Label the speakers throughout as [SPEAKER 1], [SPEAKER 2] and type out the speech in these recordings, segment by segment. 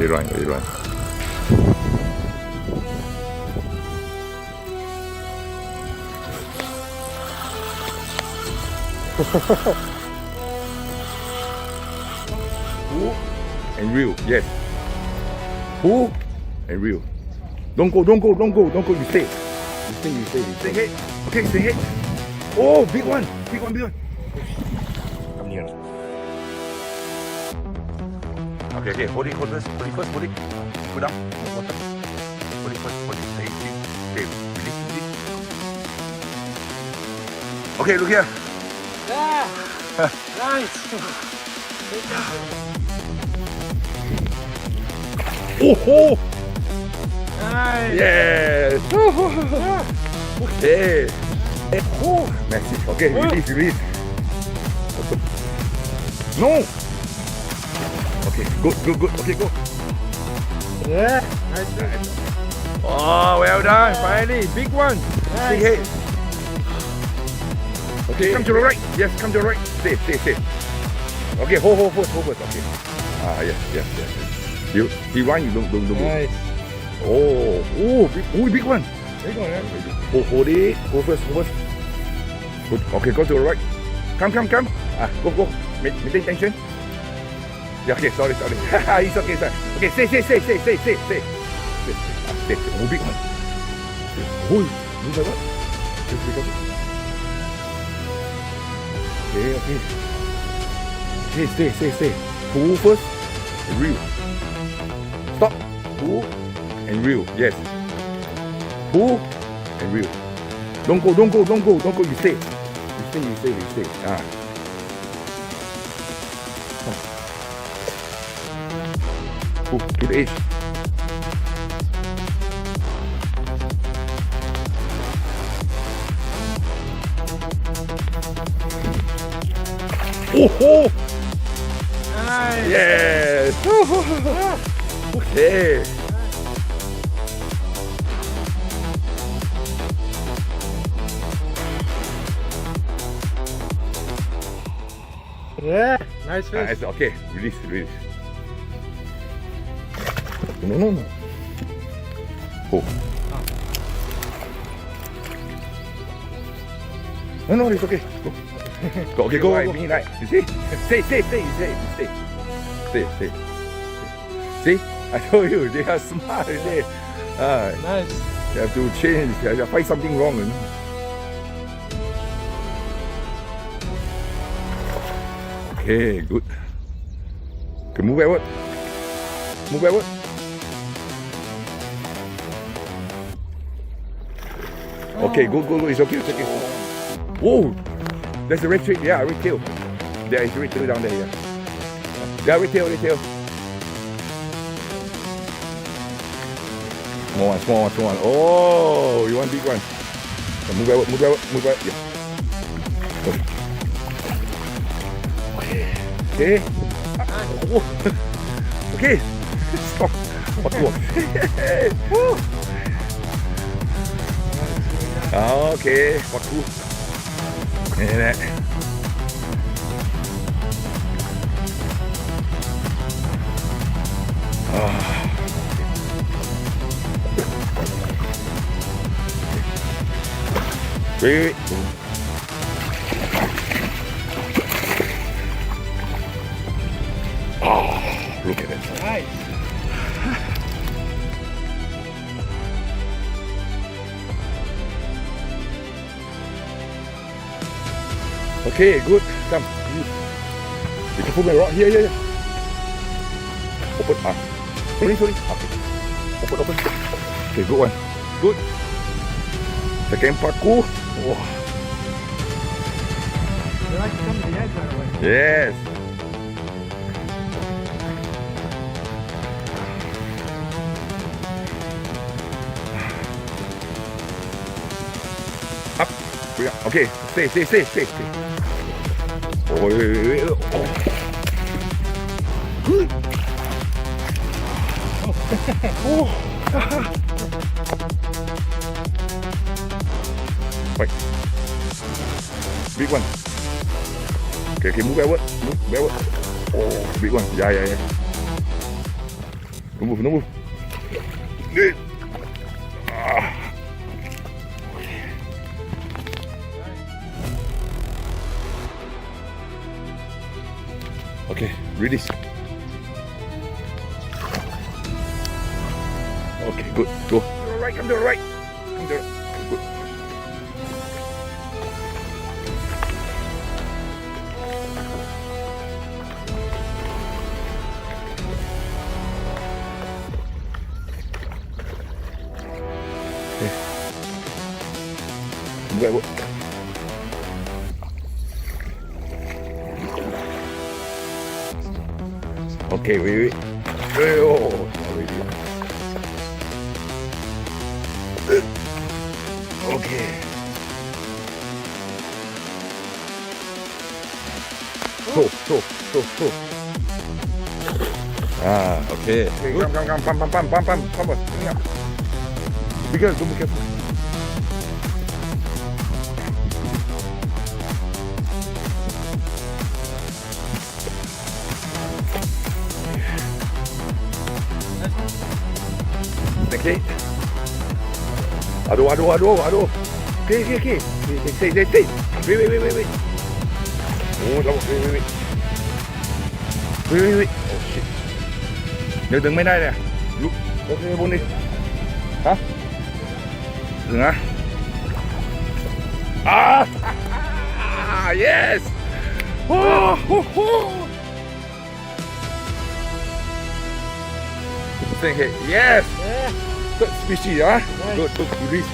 [SPEAKER 1] you run? Where you run? Pull and reel, yes. Pull and reel. Don't go. You stay. Stay head. Okay, stay head. Oh, big one. Come near. Okay. Hold it first. Hold it. Go down. Hold it first. Stay. Release. Okay, look here.
[SPEAKER 2] Yeah. Nice.
[SPEAKER 1] Oh.
[SPEAKER 2] Nice.
[SPEAKER 1] Yes. Okay. Oh, massive. Okay, release. No. Okay, good. Okay, go.
[SPEAKER 2] Yeah. Nice.
[SPEAKER 1] Oh, well done. Finally, big one.
[SPEAKER 2] Nice.
[SPEAKER 1] Big head. Okay, come to the right. Yes, come to the right. Stay. Okay, hold first. Okay. Yes. He run, you don't move.
[SPEAKER 2] Nice.
[SPEAKER 1] Big one.
[SPEAKER 2] Big one,
[SPEAKER 1] Hold it. Go first. Good. Okay, go to the right. Come. Go. Maintain tension. Yeah, okay, sorry. It's okay, sir. Okay, stay. Stay. Oh, big one. Move like what? Just pick up. Okay. Stay. Pull first and reel. Stop. Pull and reel. Yes. Pull and reel. Don't go. You stay. Pull to the edge. Oh!
[SPEAKER 2] Nice.
[SPEAKER 1] Yes! Okay.
[SPEAKER 2] Yeah. Nice fish.
[SPEAKER 1] Nice. Okay, release. No. Oh. No, it's okay. Go. Okay, go. Be nice. You see? Stay. See? I told you, they are smart.
[SPEAKER 2] Nice.
[SPEAKER 1] You have to change. You have to find something wrong. Okay, good. Okay, move backward. Okay, go. It's okay. Whoa! There's a red tail. Yeah, red tail. There is a red tail down there. Yeah, red tail. Small one. Oh, you want big one? Move backward. Yeah. Okay. Okay. Stop. Walk. Okay. Walk. Wait. Oh, look at it.
[SPEAKER 2] Nice.
[SPEAKER 1] Okay, good. Come. You can put my rod here. Open. Sorry. Okay. Open. Okay, good one. Good. Second paku. Wow.
[SPEAKER 2] You like to come to the edge right away.
[SPEAKER 1] Yes. Up. Okay. Stay. Oh, wait. Oh. Good. Oh. Wait. Big one. Okay, move backward. Oh, big one. Yeah. Don't move, don't move. Okay, release. Okay, good, go. Right, come to the right. Come to the right. Good. Okay. Good. Okay, wait. Oh, already. Okay. So. Ah, okay. Come. Bring up. Be careful, be careful. Okay. Aduh. Okay. Stay. Wait. Oh, wait. Wait. Oh shit. Nếu đứng bên đây nè. Lúc. Ok, buông đi. Hả? Dừng á. Ah! Yes! Snakehead. Yes!
[SPEAKER 2] Yeah.
[SPEAKER 1] Third species, ah.
[SPEAKER 2] Nice.
[SPEAKER 1] Good. Release.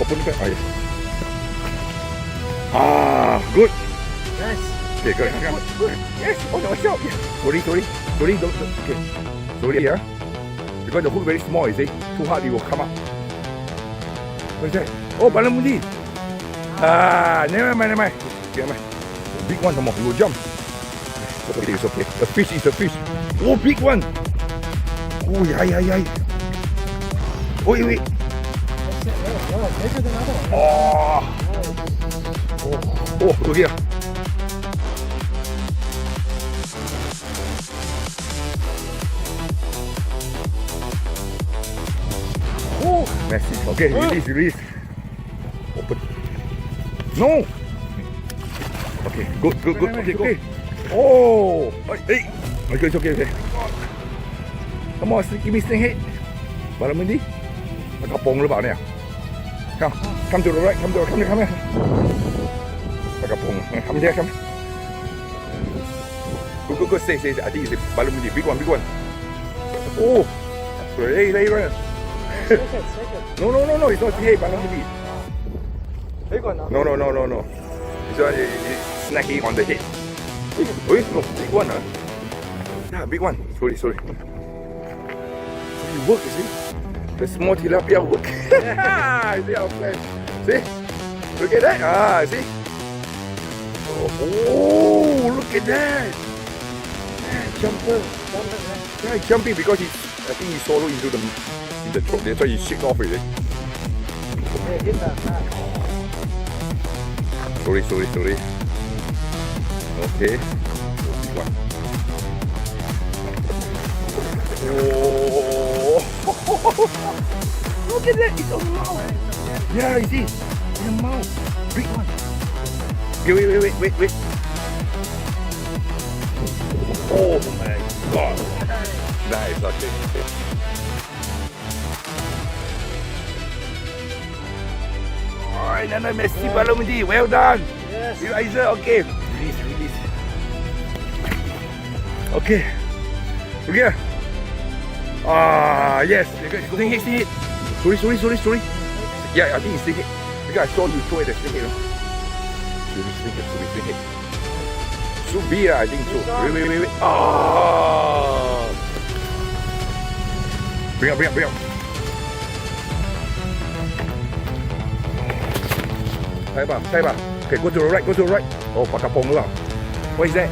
[SPEAKER 1] Open the back. Good.
[SPEAKER 2] Nice.
[SPEAKER 1] Okay, good. Yes. Oh no, watch out. Sorry. Don't. Okay. Sorry, yeah. Because the hook very small, you see. Too hard, it will come up. What is that? Oh, balamundi. Never mind. Okay, big one, come on. You will jump. It's okay. The fish is a fish. Oh, big one. Oh, yeah. Oh, wait.
[SPEAKER 2] That's it. Oh, bigger than other one.
[SPEAKER 1] Oh, look here. Oh, messy. Okay, release. Open. No. Okay, good. Okay. Oh, hey. Okay, it's okay. Come on, give me snakehead. Balamundi. ปลากระพงหรือเปล่าเนี่ย come to the right come here ปลากระพง come here go stay I think it's a balamundi big one oh hey
[SPEAKER 2] Snakehead.
[SPEAKER 1] no it's not hey balamundi
[SPEAKER 2] Big one,
[SPEAKER 1] no it's snacky on the head wait no big one yeah big one sorry it work you see the small tilapia work. See our friend. See? Look at that. See? Oh, look at that. Jumper. Yeah, he's jumping because I think he swallowed into the throat. That's why he shake off with it.
[SPEAKER 2] Yeah, hit that back.
[SPEAKER 1] Sorry. Okay. Big one. Oh. Look at that, it's on the mouth. Yeah, you see, in the mouth. Big one. Okay, wait. Oh my god. Nice, okay. Alright, another messy balamundi. Well done.
[SPEAKER 2] Yes.
[SPEAKER 1] Riser, okay. Release. Okay. Look here. Yes. Snakehead. Sorry. Yeah, I think it's snakehead. Because I saw you throw it at snakehead. Snakehead. Should be, I think so. Wait. Bring up. Thai ba. Okay, go to the right. Oh, ปลากระพงหรือเปล่า What is that?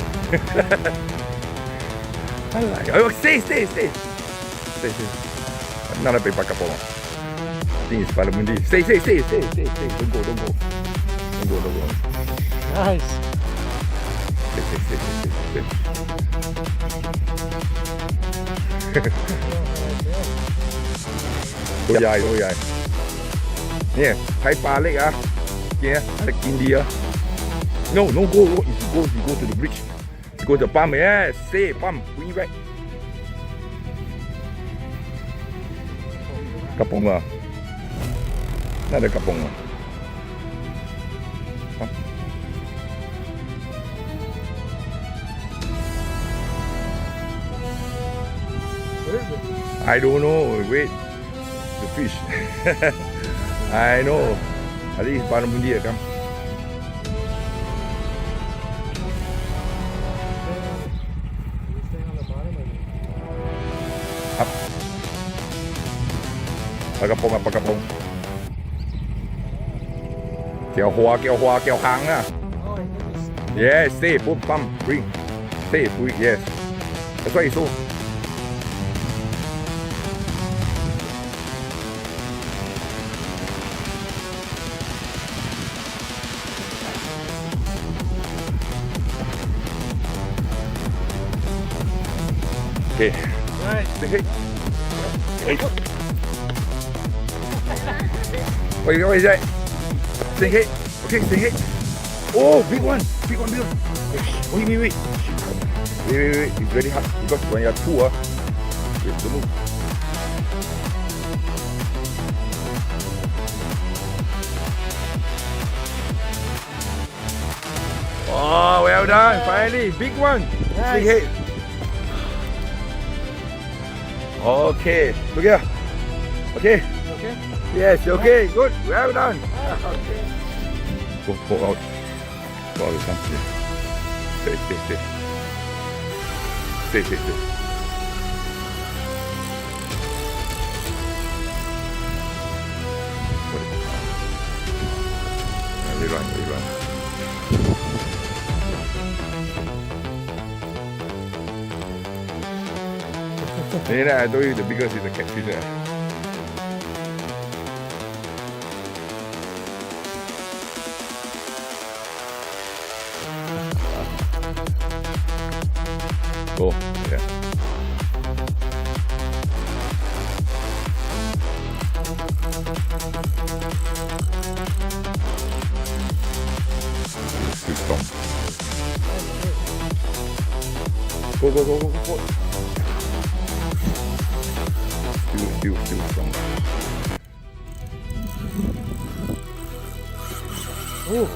[SPEAKER 1] Stay. Not a big backup. I think it's balamundi. Stay. Don't go.
[SPEAKER 2] Nice.
[SPEAKER 1] Stay. ตัวใหญ่เนี่ยใช้ปลาเล็กอ่ะเนี่ยจะกินดีอ่ะ no go to the bridge go to the pump yeah stay pump bring it back กระป๋องเหรอน่าจะกระป๋องเหรอ
[SPEAKER 2] What is it?
[SPEAKER 1] I don't know wait the fish I know I think it's barramundi come
[SPEAKER 2] Is it staying on the bottom or
[SPEAKER 1] up ปลากระป๋องปลากระป๋องเกี่ยวหัวเกี่ยวหางอ่ะ
[SPEAKER 2] Oh, I think it's
[SPEAKER 1] yes stay pump bring stay bring yes that's why it's so okay
[SPEAKER 2] nice.
[SPEAKER 1] Snakehead. Hey. What is that? Snakehead. Okay, snakehead. Oh, big one. Wait. It's very hard because when you're two, you have to move. Oh, well done. Finally, big one.
[SPEAKER 2] Nice.
[SPEAKER 1] Snakehead. Okay, look here. Okay,
[SPEAKER 2] Okay?
[SPEAKER 1] yes, okay, good, well done.
[SPEAKER 2] Okay.
[SPEAKER 1] Go out. Go out, come here. Stay. We run. I told you the biggest is the catfish. Go, yeah. Too strong. Go. Still strong.
[SPEAKER 2] Ooh.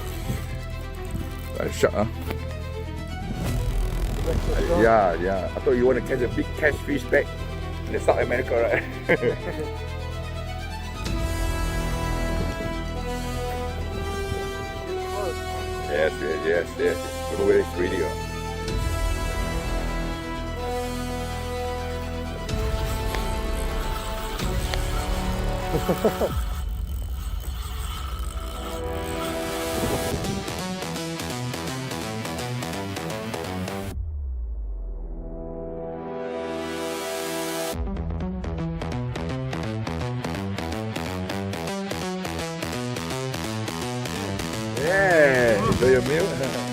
[SPEAKER 1] That's shot, huh?
[SPEAKER 2] That's so strong.
[SPEAKER 1] Yeah. I thought you want to catch a big catfish back in the South America, right? Yes. Don't know whether it's ready or not. Yeah, enjoy your meal.